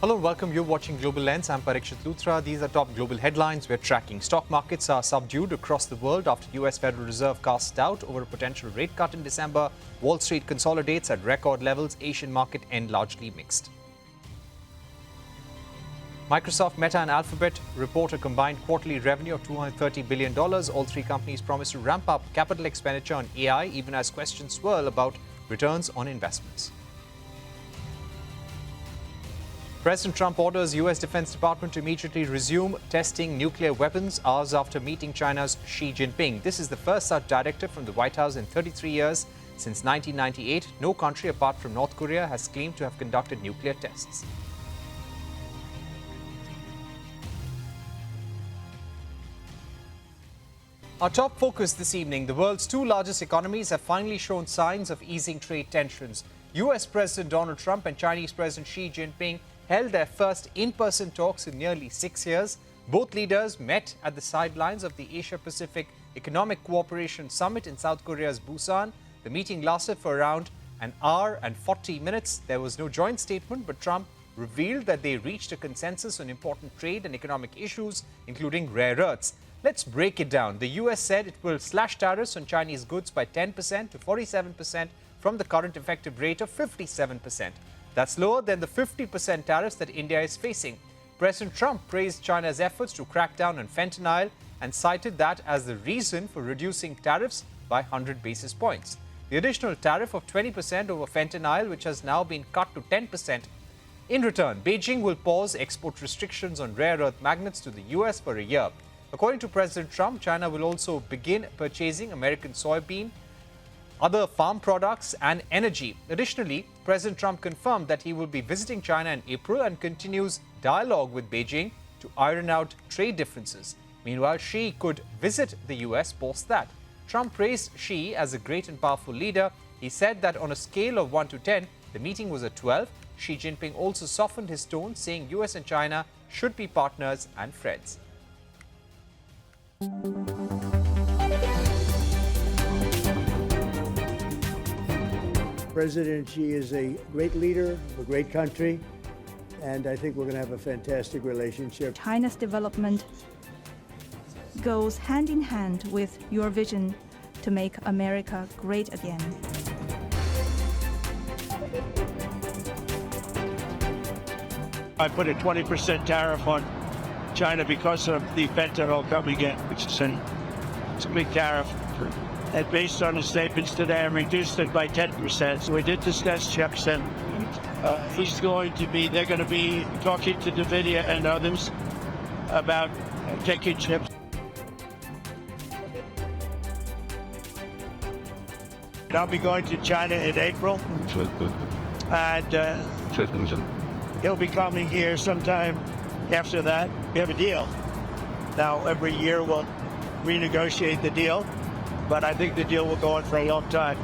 Hello and welcome. You're watching Global Lens. I'm Parikshit Luthra. These are top global headlines we're tracking. Stock markets are subdued across the world after US Federal Reserve casts doubt over a potential rate cut in December. Wall Street consolidates at record levels. Asian market end largely mixed. Microsoft, Meta and Alphabet report a combined quarterly revenue of $230 billion. All three companies promise to ramp up capital expenditure on AI, even as questions swirl about returns on investments. President Trump orders US Defense Department to immediately resume testing nuclear weapons hours after meeting China's Xi Jinping. This is the first such directive from the White House in 33 years. Since 1998, no country apart from North Korea has claimed to have conducted nuclear tests. Our top focus this evening: the world's two largest economies have finally shown signs of easing trade tensions. US President Donald Trump and Chinese President Xi Jinping held their first in-person talks in nearly 6 years. Both leaders met at the sidelines of the Asia-Pacific Economic Cooperation Summit in South Korea's Busan. The meeting lasted for around an hour and 40 minutes. There was no joint statement, but Trump revealed that they reached a consensus on important trade and economic issues, including rare earths. Let's break it down. The US said it will slash tariffs on Chinese goods by 10% to 47% from the current effective rate of 57%. That's lower than the 50% tariffs that India is facing. President Trump praised China's efforts to crack down on fentanyl and cited that as the reason for reducing tariffs by 100 basis points. The additional tariff of 20% over fentanyl, which has now been cut to 10%. In return, Beijing will pause export restrictions on rare earth magnets to the US for a year. According to President Trump, China will also begin purchasing American soybean, other farm products and energy. Additionally, President Trump confirmed that he will be visiting China in April and continues dialogue with Beijing to iron out trade differences. Meanwhile, Xi could visit the US post that. Trump praised Xi as a great and powerful leader. He said that on a scale of 1 to 10, the meeting was a 12. Xi Jinping also softened his tone, saying US and China should be partners and friends. President Xi is a great leader of a great country, and I think we're going to have a fantastic relationship. China's development goes hand in hand with your vision to make America great again. I put a 20% tariff on China because of the fentanyl coming in, which is it's a big tariff. And based on the statements today, I reduced it by 10%. So we did discuss chips, and they're going to be talking to NVIDIA and others about taking chips. I'll be going to China in April, and he'll be coming here sometime after that. We have a deal. Now, every year we'll renegotiate the deal, but I think the deal will go on for a long time.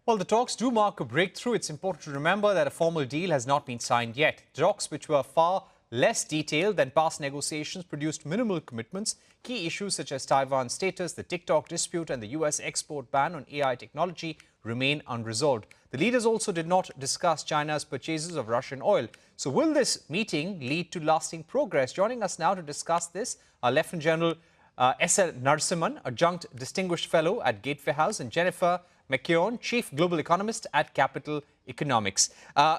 While the talks do mark a breakthrough, it's important to remember that a formal deal has not been signed yet. Talks, which were far less detailed than past negotiations, produced minimal commitments. Key issues such as Taiwan's status, the TikTok dispute and the US export ban on AI technology remain unresolved. The leaders also did not discuss China's purchases of Russian oil. So will this meeting lead to lasting progress? Joining us now to discuss this are Lieutenant General S.L. Narasimhan, Adjunct Distinguished Fellow at Gateway House, and Jennifer McKeown, Chief Global Economist at Capital Economics.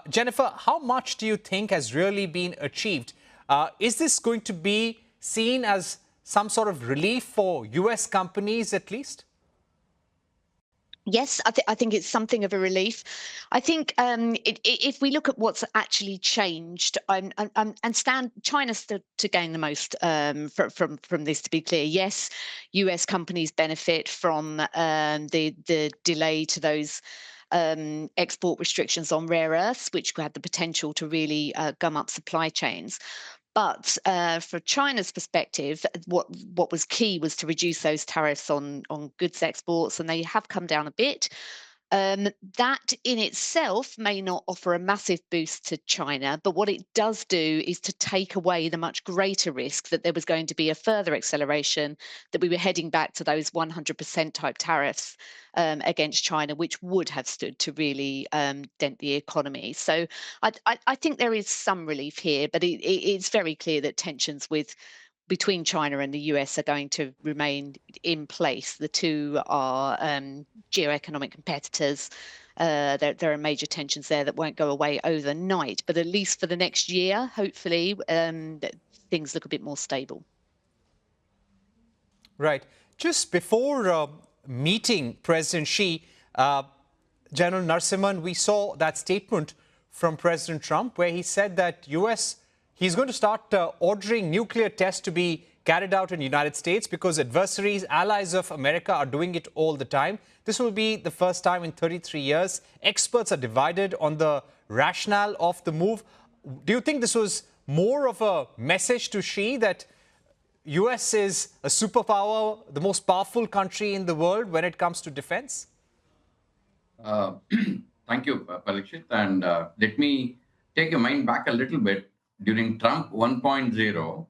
Jennifer, how much do you think has really been achieved? Is this going to be seen as some sort of relief for US companies at least? Yes, I think it's something of a relief. I think if we look at what's actually changed, and China stood to gain the most from this. To be clear, yes, US companies benefit from the delay to those export restrictions on rare earths, which had the potential to really gum up supply chains. But for China's perspective, what was key was to reduce those tariffs on goods exports, and they have come down a bit. That in itself may not offer a massive boost to China, but what it does do is to take away the much greater risk that there was going to be a further acceleration, that we were heading back to those 100% type tariffs against China, which would have stood to really dent the economy. So I think there is some relief here, but it's very clear that tensions between China and the US are going to remain in place. The two are geoeconomic competitors. There are major tensions there that won't go away overnight, but at least for the next year, hopefully, things look a bit more stable. Right. Just before meeting President Xi, General Narasimhan, we saw that statement from President Trump where he said that he's going to start ordering nuclear tests to be carried out in the United States because adversaries, allies of America are doing it all the time. This will be the first time in 33 years. Experts are divided on the rationale of the move. Do you think this was more of a message to Xi that US is a superpower, the most powerful country in the world when it comes to defense? Thank you, Parikshit. And let me take your mind back a little bit. During Trump 1.0,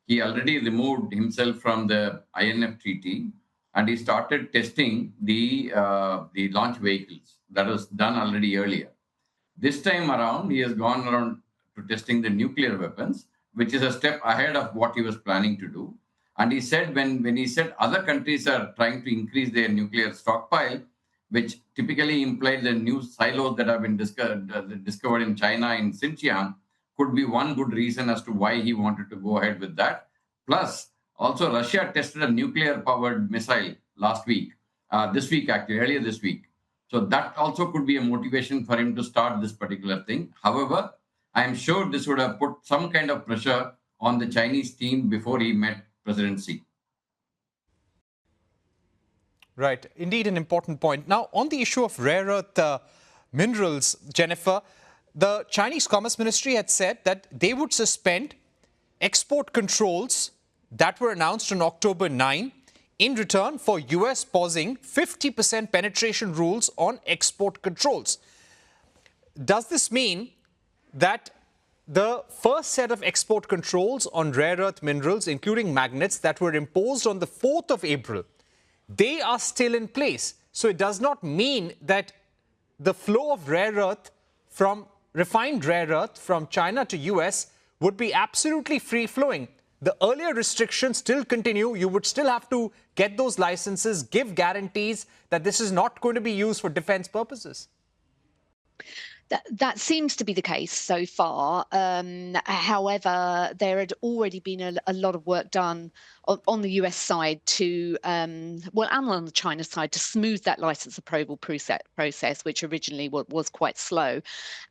he already removed himself from the INF treaty and he started testing the launch vehicles. That was done already earlier. This time around, he has gone around to testing the nuclear weapons, which is a step ahead of what he was planning to do. And he said when he said other countries are trying to increase their nuclear stockpile, which typically implied the new silos that have been discovered in China in Xinjiang, could be one good reason as to why he wanted to go ahead with that. Plus, also Russia tested a nuclear-powered missile last week, earlier this week. So that also could be a motivation for him to start this particular thing. However, I am sure this would have put some kind of pressure on the Chinese team before he met President Xi. Right. Indeed, an important point. Now, on the issue of rare earth minerals, Jennifer, the Chinese Commerce Ministry had said that they would suspend export controls that were announced on October 9 in return for US pausing 50% penetration rules on export controls. Does this mean that the first set of export controls on rare earth minerals, including magnets, that were imposed on the 4th of April, they are still in place? So it does not mean that the flow of refined rare earth from China to US would be absolutely free-flowing. The earlier restrictions still continue. You would still have to get those licenses, give guarantees that this is not going to be used for defense purposes. That seems to be the case so far. However, there had already been a lot of work done on the US side to, and on the China side, to smooth that license approval process, which originally was quite slow.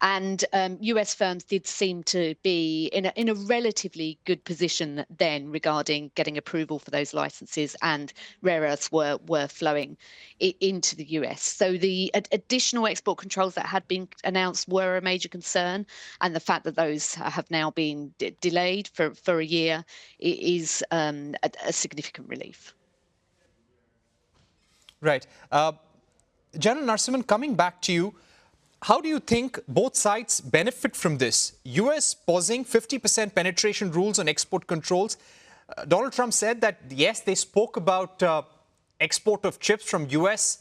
And US firms did seem to be in a relatively good position then regarding getting approval for those licenses, and rare earths were flowing into the US. So the additional export controls that had been announced were a major concern, and the fact that those have now been delayed for a year is a significant relief. Right. General Narasimhan, coming back to you, how do you think both sides benefit from this? US pausing 50% penetration rules on export controls. Donald Trump said that, yes, they spoke about export of chips from US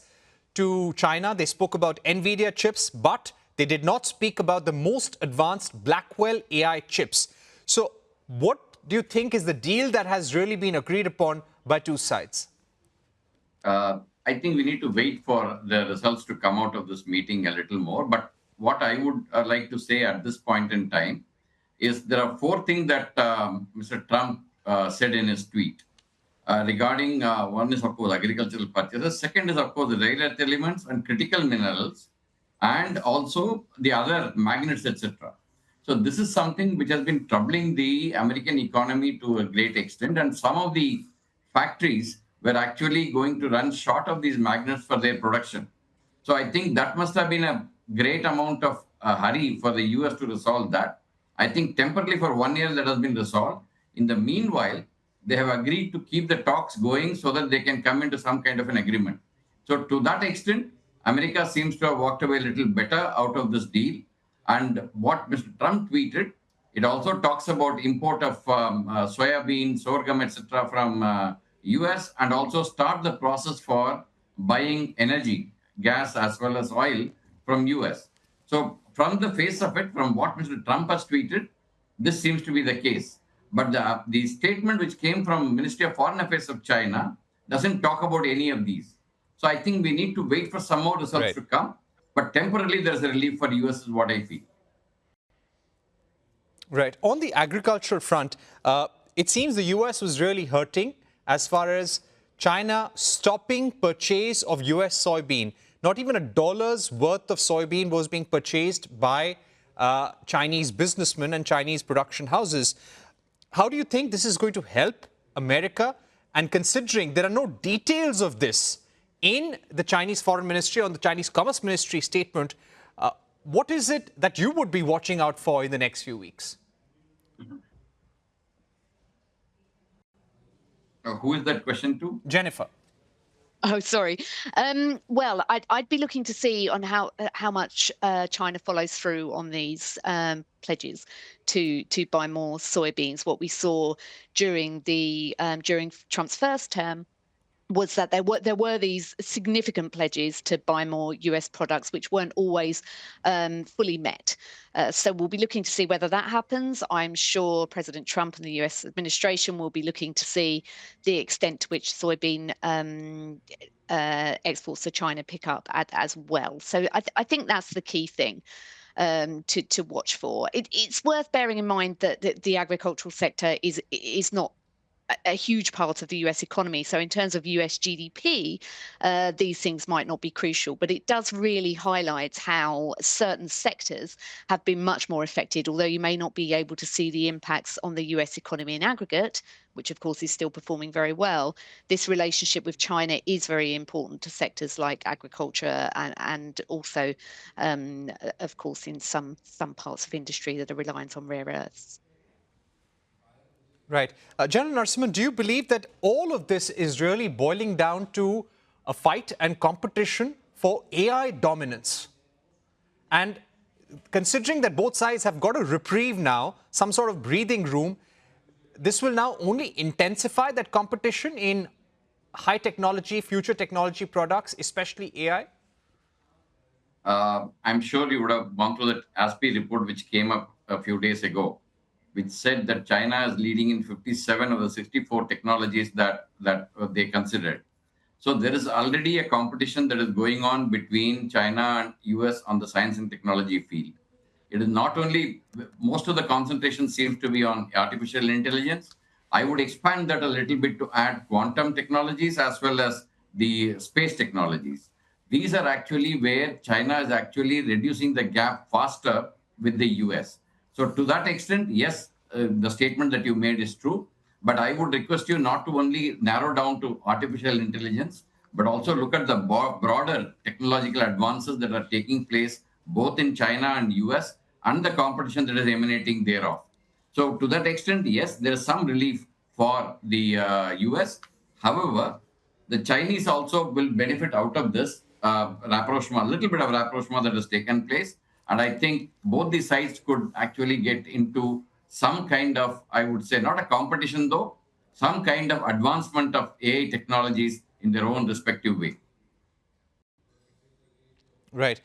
to China. They spoke about NVIDIA chips, but they did not speak about the most advanced Blackwell AI chips. So what do you think is the deal that has really been agreed upon by two sides? I think we need to wait for the results to come out of this meeting a little more. But what I would like to say at this point in time is there are four things that Mr. Trump said in his tweet regarding one is, of course, agricultural purchases. Second is, of course, the rare earth elements and critical minerals, and also the other magnets, etc. So this is something which has been troubling the American economy to a great extent. And some of the factories were actually going to run short of these magnets for their production. So I think that must have been a great amount of hurry for the US to resolve that. I think temporarily for 1 year that has been resolved. In the meanwhile, they have agreed to keep the talks going so that they can come into some kind of an agreement. So to that extent, America seems to have walked away a little better out of this deal. And what Mr. Trump tweeted, it also talks about import of soybean, sorghum, etc. from US, and also start the process for buying energy, gas as well as oil from US. So from the face of it, from what Mr. Trump has tweeted, this seems to be the case. But the statement which came from Ministry of Foreign Affairs of China doesn't talk about any of these. So I think we need to wait for some more results to come. But temporarily, there's a relief for US is what I feel. Right. On the agricultural front, it seems the US was really hurting as far as China stopping purchase of US soybean. Not even $1 worth of soybean was being purchased by Chinese businessmen and Chinese production houses. How do you think this is going to help America? And considering there are no details of this in the Chinese Foreign Ministry or the Chinese Commerce Ministry statement, what is it that you would be watching out for in the next few weeks? Who is that question to? Jennifer. Oh, sorry. Well, I'd be looking to see on how much China follows through on these pledges to buy more soybeans. What we saw during Trump's first term was that there were these significant pledges to buy more US products, which weren't always fully met. So we'll be looking to see whether that happens. I'm sure President Trump and the US administration will be looking to see the extent to which soybean exports to China pick up as well. So I think that's the key thing to watch for. It's worth bearing in mind that the agricultural sector is not a huge part of the US economy. So in terms of US GDP, these things might not be crucial, but it does really highlight how certain sectors have been much more affected, although you may not be able to see the impacts on the US economy in aggregate, which of course is still performing very well. This relationship with China is very important to sectors like agriculture and also, of course, in some parts of industry that are reliant on rare earths. Right. General Narasimhan, do you believe that all of this is really boiling down to a fight and competition for AI dominance? And considering that both sides have got a reprieve now, some sort of breathing room, this will now only intensify that competition in high technology, future technology products, especially AI? I'm sure you would have gone through that ASPI report which came up a few days ago, which said that China is leading in 57 of the 64 technologies that they considered. So there is already a competition that is going on between China and US on the science and technology field. It is not only, most of the concentration seems to be on artificial intelligence. I would expand that a little bit to add quantum technologies as well as the space technologies. These are actually where China is actually reducing the gap faster with the US. So to that extent, yes, the statement that you made is true. But I would request you not to only narrow down to artificial intelligence, but also look at the broader technological advances that are taking place both in China and US and the competition that is emanating thereof. So to that extent, yes, there is some relief for the US. However, the Chinese also will benefit out of this rapprochement, a little bit of rapprochement that has taken place. And I think both the sides could actually get into some kind of, I would say, not a competition though, some kind of advancement of AI technologies in their own respective way. Right.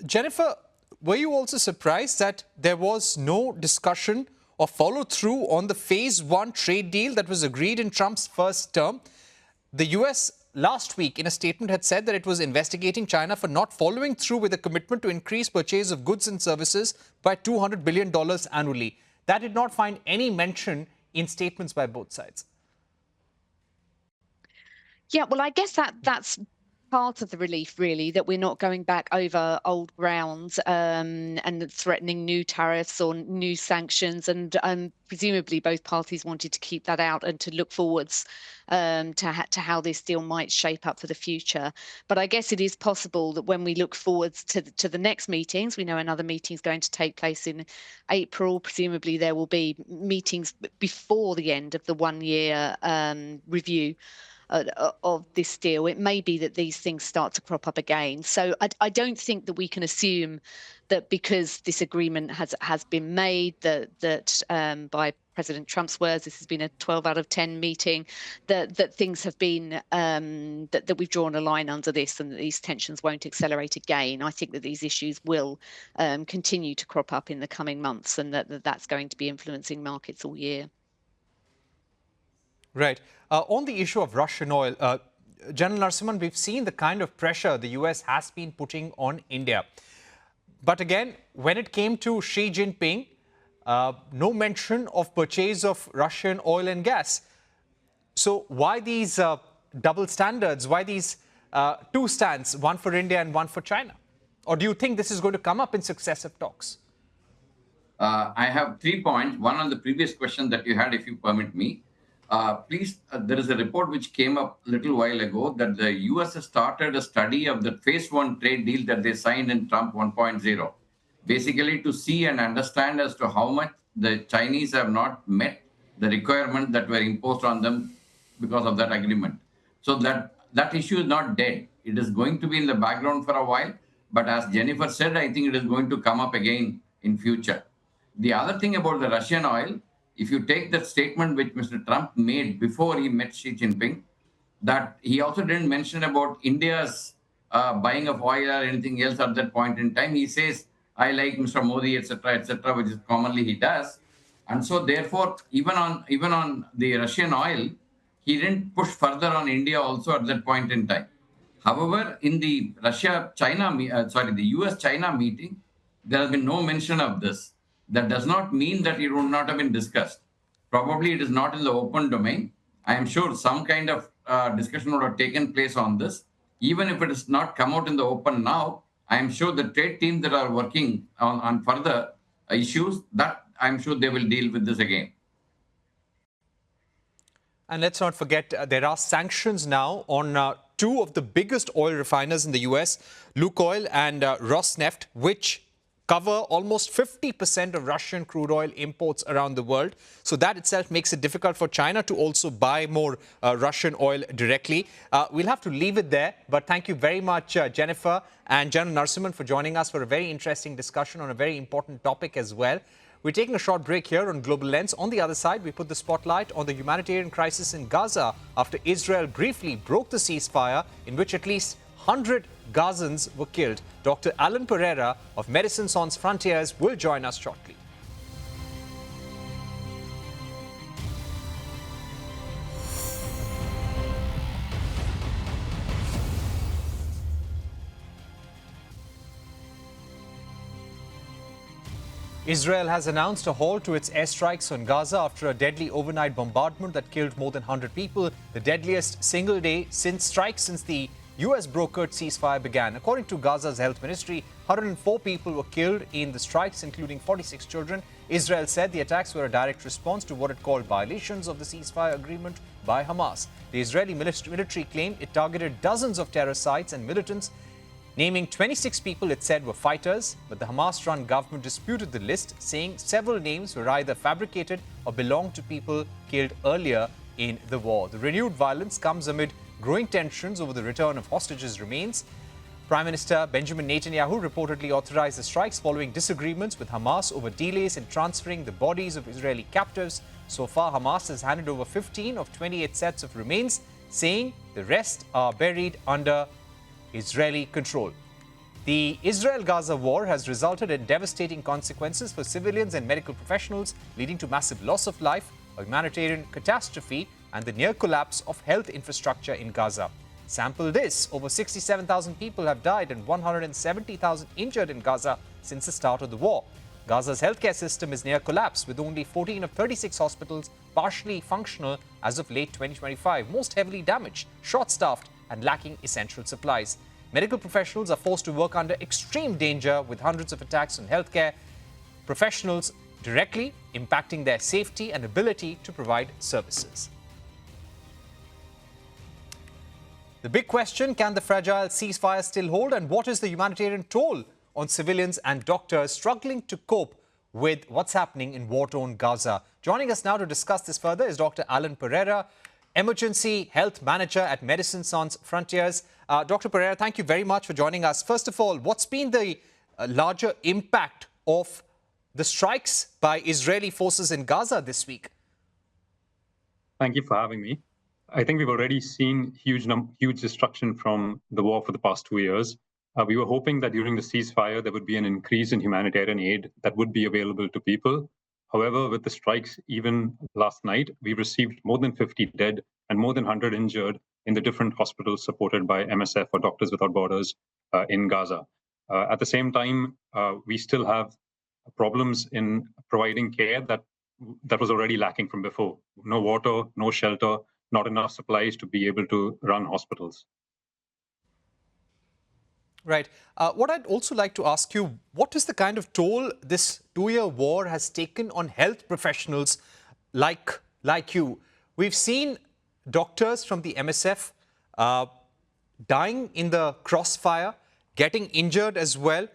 Jennifer, were you also surprised that there was no discussion or follow through on the phase 1 trade deal that was agreed in Trump's first term? The US last week in a statement had said that it was investigating China for not following through with a commitment to increase purchase of goods and services by $200 billion annually. That did not find any mention in statements by both sides. Yeah, well, I guess that's part of the relief, really, that we're not going back over old ground and threatening new tariffs or new sanctions. And presumably both parties wanted to keep that out and to look forwards to how this deal might shape up for the future. But I guess it is possible that when we look forwards to the next meetings, we know another meeting is going to take place in April. Presumably there will be meetings before the end of the 1-year review of this deal, it may be that these things start to crop up again. So I don't think that we can assume that because this agreement has been made, that by President Trump's words, this has been a 12 out of 10 meeting, that things have been, that we've drawn a line under this and that these tensions won't accelerate again. I think that these issues will continue to crop up in the coming months, and that's going to be influencing markets all year. Right. On the issue of Russian oil, General Narasimhan, we've seen the kind of pressure the US has been putting on India. But again, when it came to Xi Jinping, no mention of purchase of Russian oil and gas. So why these double standards? Why these two stands, one for India and one for China? Or do you think this is going to come up in successive talks? I have 3 points. One on the previous question that you had, if you permit me. Please, there is a report which came up a little while ago that the US has started a study of the phase 1 trade deal that they signed in Trump 1.0, basically to see and understand as to how much the Chinese have not met the requirements that were imposed on them because of that agreement. So that issue is not dead. It is going to be in the background for a while. But as Jennifer said, I think it is going to come up again in future. The other thing about the Russian oil, if you take that statement which Mr. Trump made before he met Xi Jinping, that he also didn't mention about India's buying of oil or anything else at that point in time. He says, I like Mr. Modi, etc., which is commonly he does. And so therefore, even on the Russian oil, he didn't push further on India also at that point in time. However, in the US-China meeting, there has been no mention of this. That does not mean that it would not have been discussed. Probably it is not in the open domain. I am sure some kind of discussion would have taken place on this. Even if it has not come out in the open now, I am sure the trade teams that are working on further issues, that I am sure they will deal with this again. And let's not forget, there are sanctions now on two of the biggest oil refiners in the US, Lukoil and Rosneft, which cover almost 50% of Russian crude oil imports around the world. So that itself makes it difficult for China to also buy more Russian oil directly. We'll have to leave it there. But thank you very much, Jennifer and General Narasimhan, for joining us for a very interesting discussion on a very important topic as well. We're taking a short break here on Global Lens. On the other side, we put the spotlight on the humanitarian crisis in Gaza after Israel briefly broke the ceasefire, in which at least 100 Gazans were killed. Dr. Alan Pereira of Médecins Sans Frontières will join us shortly. Israel has announced a halt to its airstrikes on Gaza after a deadly overnight bombardment that killed more than 100 people, the deadliest single day strike since the US brokered ceasefire began. According to Gaza's health ministry, 104 people were killed in the strikes, including 46 children. Israel said the attacks were a direct response to what it called violations of the ceasefire agreement by Hamas. The Israeli military claimed it targeted dozens of terror sites and militants, naming 26 people it said were fighters, but the Hamas-run government disputed the list, saying several names were either fabricated or belonged to people killed earlier in the war. The renewed violence comes amid growing tensions over the return of hostages remains. Prime Minister Benjamin Netanyahu reportedly authorized the strikes following disagreements with Hamas over delays in transferring the bodies of Israeli captives. So far, Hamas has handed over 15 of 28 sets of remains, saying the rest are buried under Israeli control. The Israel-Gaza war has resulted in devastating consequences for civilians and medical professionals, leading to massive loss of life, a humanitarian catastrophe, and the near collapse of health infrastructure in Gaza. Sample this: over 67,000 people have died and 170,000 injured in Gaza since the start of the war. Gaza's healthcare system is near collapse, with only 14 of 36 hospitals partially functional as of late 2025, most heavily damaged, short-staffed, and lacking essential supplies. Medical professionals are forced to work under extreme danger, with hundreds of attacks on healthcare professionals directly impacting their safety and ability to provide services. The big question: can the fragile ceasefire still hold? And what is the humanitarian toll on civilians and doctors struggling to cope with what's happening in war-torn Gaza? Joining us now to discuss this further is Dr. Alan Pereira, Emergency Health Manager at Médecins Sans Frontières. Dr. Pereira, thank you very much for joining us. First of all, what's been the larger impact of the strikes by Israeli forces in Gaza this week? Thank you for having me. I think we've already seen huge destruction from the war for the past 2 years. We were hoping that during the ceasefire, there would be an increase in humanitarian aid that would be available to people. However, with the strikes, even last night, we received more than 50 dead and more than 100 injured in the different hospitals supported by MSF or Doctors Without Borders in Gaza. At the same time, we still have problems in providing care that was already lacking from before. No water, no shelter, not enough supplies to be able to run hospitals. Right. What I'd also like to ask you, what is the kind of toll this 2-year war has taken on health professionals like you? We've seen doctors from the MSF dying in the crossfire, getting injured as well.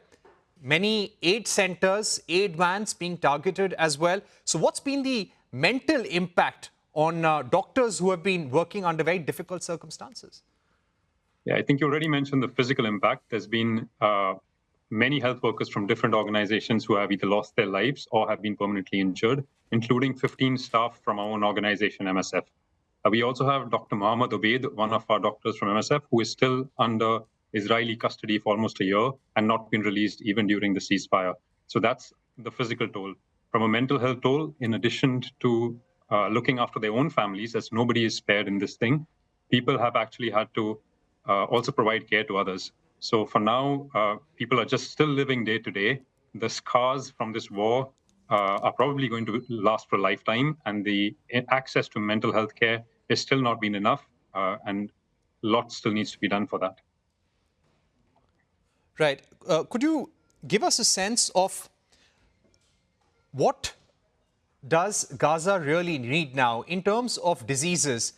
Many aid centers, aid vans being targeted as well. So what's been the mental impact on doctors who have been working under very difficult circumstances? Yeah, I think you already mentioned the physical impact. There's been many health workers from different organizations who have either lost their lives or have been permanently injured, including 15 staff from our own organization, MSF. We also have Dr. Mohammed Obaid, one of our doctors from MSF, who is still under Israeli custody for almost a year and not been released even during the ceasefire. So that's the physical toll. From a mental health toll, in addition to looking after their own families, as nobody is spared in this thing, people have actually had to also provide care to others. So for now, people are just still living day to day. The scars from this war are probably going to last for a lifetime, and the access to mental health care has still not been enough, and lots still needs to be done for that. Right. Could you give us a sense of what does Gaza really need now in terms of diseases,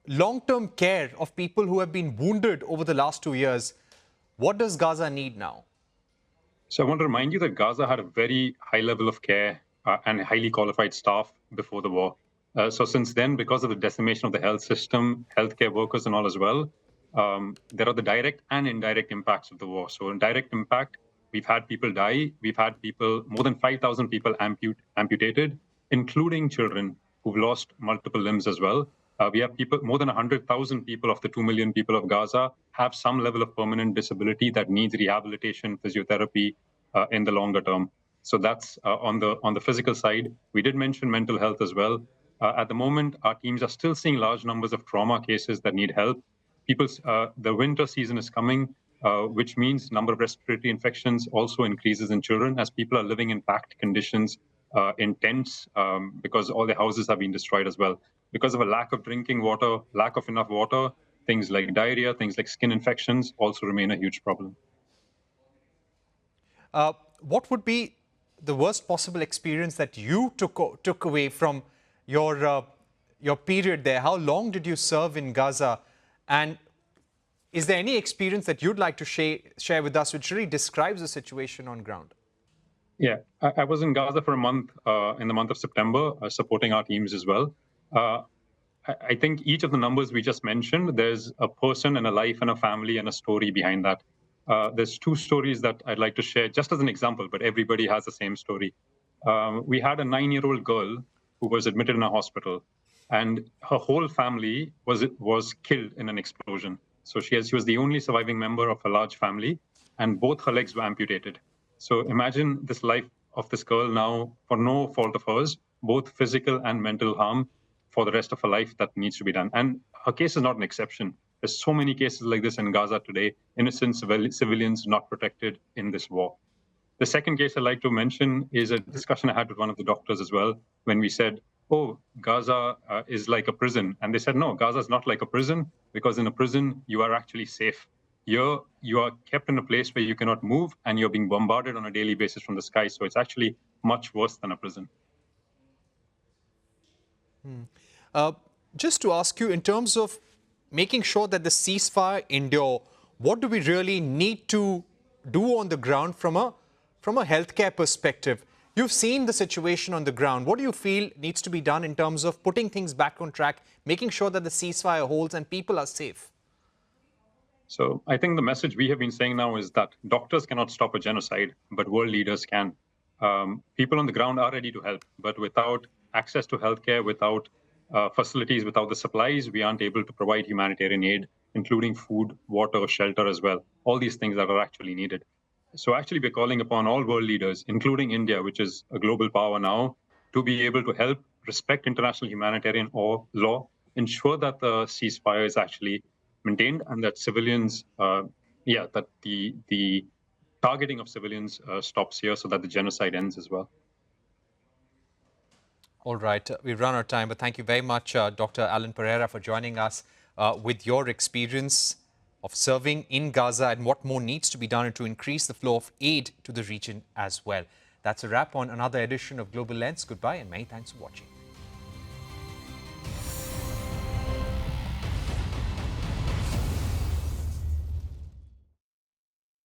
long-term care of people who have been wounded over the last 2 years? What does Gaza need now? So I want to remind you that Gaza had a very high level of care and highly qualified staff before the war. So since then, because of the decimation of the health system, healthcare workers and all as well, there are the direct and indirect impacts of the war. So in direct impact, we've had people die. We've had people, more than 5,000 people amputated, including children who've lost multiple limbs as well. We have people, more than 100,000 people of the 2 million people of Gaza have some level of permanent disability that needs rehabilitation, physiotherapy in the longer term. So that's on the physical side. We did mention mental health as well. At the moment, our teams are still seeing large numbers of trauma cases that need help. The winter season is coming, which means number of respiratory infections also increases in children as people are living in packed conditions in tents because all their houses have been destroyed as well. Because of a lack of drinking water, lack of enough water, things like diarrhea, things like skin infections also remain a huge problem. What would be the worst possible experience that you took away from your period there? How long did you serve in Gaza? And is there any experience that you'd like to share with us which really describes the situation on ground? Yeah, I was in Gaza for a month in the month of September, supporting our teams as well. I think each of the numbers we just mentioned, there's a person and a life and a family and a story behind that. There's 2 stories that I'd like to share just as an example, but everybody has the same story. We had a 9-year-old girl who was admitted in a hospital, and her whole family was killed in an explosion. So she was the only surviving member of a large family, and both her legs were amputated. So imagine this life of this girl now, for no fault of hers, both physical and mental harm for the rest of her life that needs to be done. And her case is not an exception. There's so many cases like this in Gaza today, innocent civilians not protected in this war. The second case I'd like to mention is a discussion I had with one of the doctors as well, when we said, oh, Gaza is like a prison. And they said, no, Gaza is not like a prison, because in a prison, you are actually safe. Here, you are kept in a place where you cannot move, and you're being bombarded on a daily basis from the sky. So it's actually much worse than a prison. Just to ask you, in terms of making sure that the ceasefire endure, what do we really need to do on the ground from a healthcare perspective? You've seen the situation on the ground. What do you feel needs to be done in terms of putting things back on track, making sure that the ceasefire holds and people are safe? So I think the message we have been saying now is that doctors cannot stop a genocide, but world leaders can. People on the ground are ready to help, but without access to healthcare, without facilities, without the supplies, we aren't able to provide humanitarian aid, including food, water, shelter as well. All these things that are actually needed. So actually, we're calling upon all world leaders, including India, which is a global power now, to be able to help respect international humanitarian law, ensure that the ceasefire is actually maintained and that civilians, that the targeting of civilians stops here so that the genocide ends as well. All right, we've run out of time, but thank you very much, Dr. Alan Pereira, for joining us with your experience of serving in Gaza and what more needs to be done to increase the flow of aid to the region as well. That's a wrap on another edition of Global Lens. Goodbye and many thanks for watching.